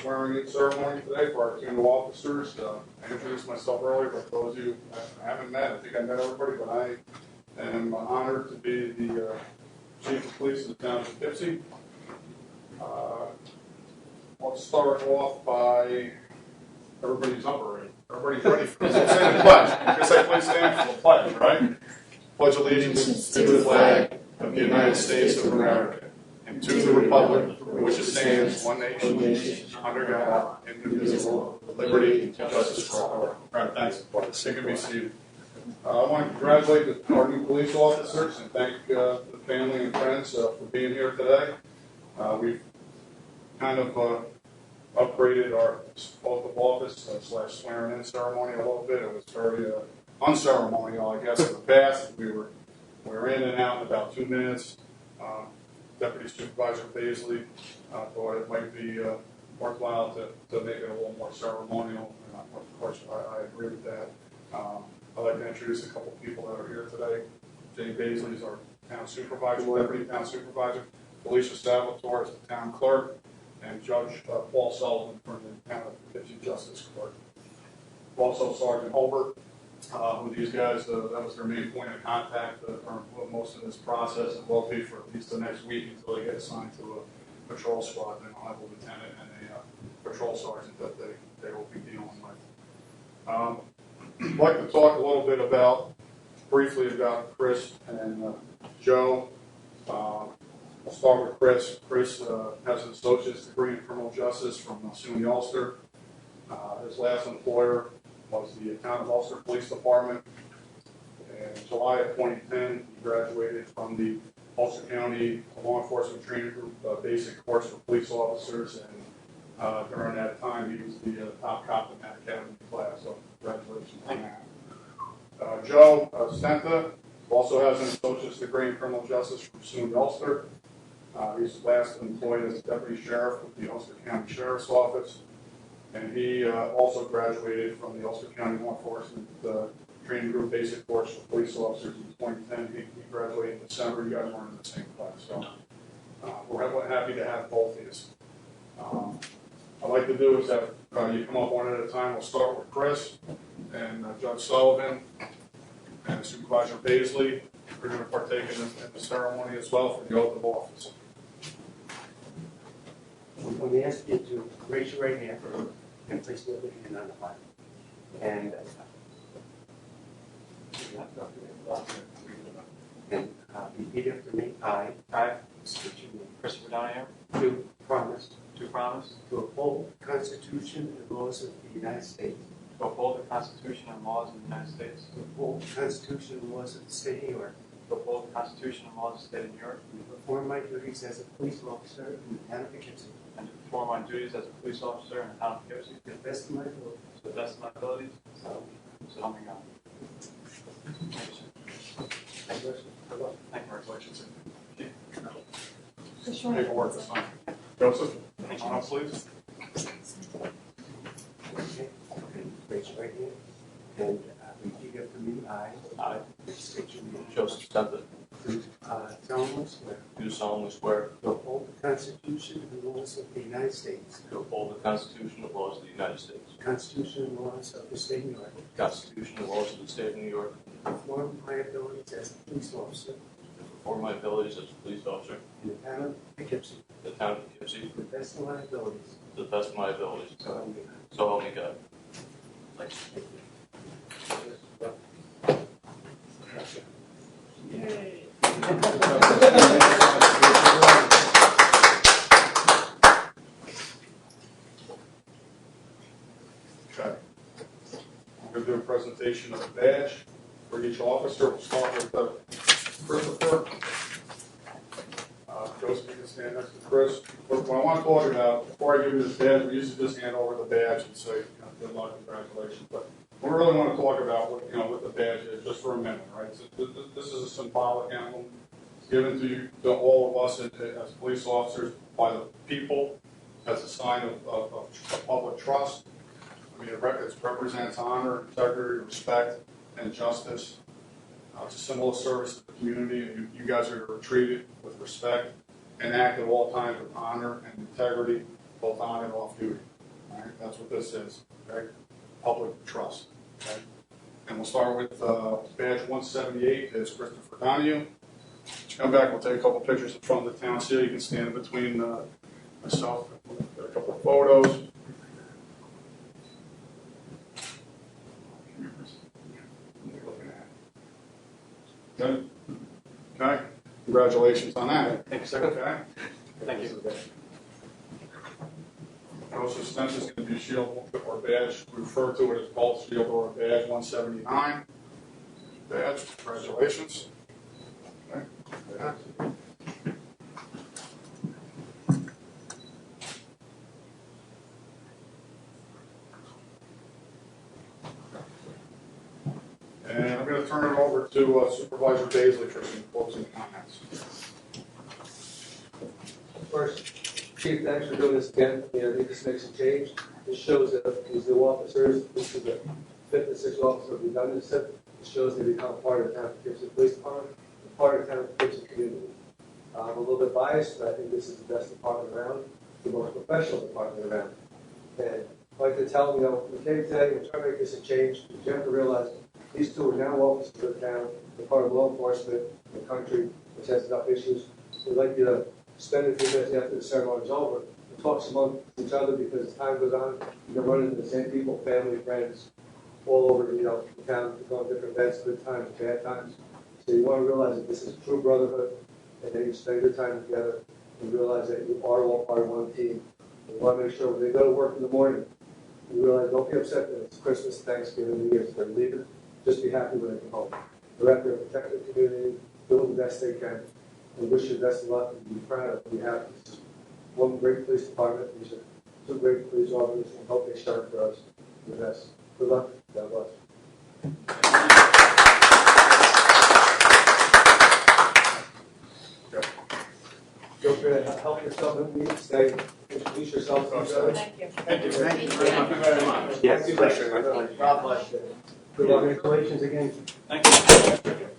swearing-in ceremony today for our two new officers. I introduced myself earlier, but for those of you I haven't met, I think I met everybody, but I am honored to be the Chief of Police of the town of Poughkeepsie. I'll start off by everybody's up already. Everybody's ready for this. Say the pledge. I guess I please stand for the pledge, right? Pledge allegiance to the flag of the United States of America and to the republic for which it stands, one nation, under God, indivisible, with liberty and justice for all. All right, thanks. Take a be seated. I want to congratulate our new police officers and thank the family and friends for being here today. We've kind of upgraded our oath of office / swearing-in ceremony a little bit. It was very unceremonial, I guess, in the past. We were in and out in about 2 minutes. Deputy Supervisor Baisley thought it might be worthwhile to make it a little more ceremonial. Of course, I agree with that. I'd like to introduce a couple of people that are here today. Jay Baisley is our town supervisor, deputy town supervisor. Felicia Salvatore is the town clerk, and Judge Paul Sullivan from the town of Poughkeepsie Justice Court. Also, Sergeant Holbert, who these guys, that was their main point of contact for most of this process, and will be for at least the next week until they get assigned to a patrol squad. Then I'll have a lieutenant and a patrol sergeant that they will be dealing with. I'd like to talk a little bit briefly about Chris and Joe. I'll start with Chris. Chris has an associate's degree in criminal justice from SUNY Ulster. His last employer was the town of Ulster Police Department. In July of 2010, he graduated from the Ulster County Law Enforcement Training Group basic course for police officers, and during that time, he was the top cop in that academy class. So congratulations on that. Joe Stenta also has an associate's degree in criminal justice from SUNY Ulster. He's last employed as deputy sheriff with the Ulster County Sheriff's Office, and he also graduated from the Ulster County Law Enforcement Training Group basic course for police officers in 2010. He graduated in December. You guys weren't in the same class, so we're happy to have both of these. I'd like to do is have you come up one at a time. We'll start with Chris and Judge Sullivan and Supervisor Baisley. We're going to partake in the ceremony as well for the oath of office. I'm going to ask you to raise your right hand and place the other hand on the Bible. And repeat after me. I, state your name. Christopher Donaire, Do promise do promise to uphold the Constitution and laws of the United States. to uphold the Constitution and laws of the United States, To uphold the Constitution and laws of the state of New York. to uphold the Constitution and laws of the state of New York, And perform my duties as a police officer in the town of Poughkeepsie. and to perform my duties as a police officer in the town of Poughkeepsie To the best of my ability. to the best of my abilities, So, so help me God. Thank you very much. Paperwork to sign. Joseph, come on up, please. okay. Raise your right hand. And repeat after me. I, state your name. Joseph Stenta, Solemnly swear do solemnly swear to uphold the Constitution and laws of the United States. to uphold the Constitution and laws of the United States, The Constitution and laws of the state of New York. the Constitution and laws of the state of New York, Perform my abilities as a police officer and perform my abilities as a police officer in the town of Poughkeepsie in the town of Poughkeepsie to the best of my abilities. to the best of my abilities. So help me God. So help me God. Thank you. Okay. I'm going to do a presentation of the badge for each officer. We'll start with Christopher. Joseph, you can stand next to Chris. What I want to talk about, before I give you this badge, we usually just hand over the badge and say, good luck, congratulations. But what we really want to talk about, what the badge is, just for a minute, right? So this is a symbolic emblem. It's given to all of us as police officers by the people as a sign of public trust. I mean, it represents honor, integrity, respect, and justice. It's a symbol of service to the community, and you guys are treated with respect and act at all times with honor and integrity, both on and off duty. All right, that's what this is, okay? Public trust, okay? And we'll start with badge 178 is Christopher Donahue. Come back, we'll take a couple pictures in front of the town seal. You can stand in between myself, get a couple of photos. Good. Okay, congratulations on that. Thank you, sir. Okay. Thank you. Joseph Stentz is going to be shield or badge. We refer to it as Bolt Shield or badge 179. Badge, congratulations. Okay. Yeah. And I'm going to turn it over to Supervisor Daisley for some closing comments. First, Chief, thanks for doing this again. You know, I think this makes a change. This shows that these new officers, this is the fifth and sixth officer we've done this. It shows they become part of the town of Poughkeepsie Police Department, and part of the town of Poughkeepsie community. I'm a little bit biased, but I think this is the best department around, the most professional department around. And I'd like to tell them, you know, we came today, we're trying to make this a change. You have to realize these two are now officers of the town, they're part of law enforcement in the country, which has enough issues. We'd like you to spend a few minutes after the ceremony is over and talk among each other, because as time goes on, you're running into the same people, family, friends, all over, you know, the town, to go on different events, good times, bad times. So you want to realize that this is true brotherhood, and that you spend good time together, and realize that you are all part of one team. You want to make sure when they go to work in the morning, you realize, don't be upset that it's Christmas, Thanksgiving, New Year's, they're leaving. Just be happy when they come home. They're out there protecting the community, doing the best they can. We wish you the best of luck and be proud of what we have. This is one great police department. These are two great police officers, and hope they shine for us the best. Good luck. God bless. Feel free to help yourself in the meeting. Stay, introduce yourself to each other. Thank you. Thank you. Thank you very much. Yes, appreciate it. God bless you. Good luck. Congratulations again. Thank you.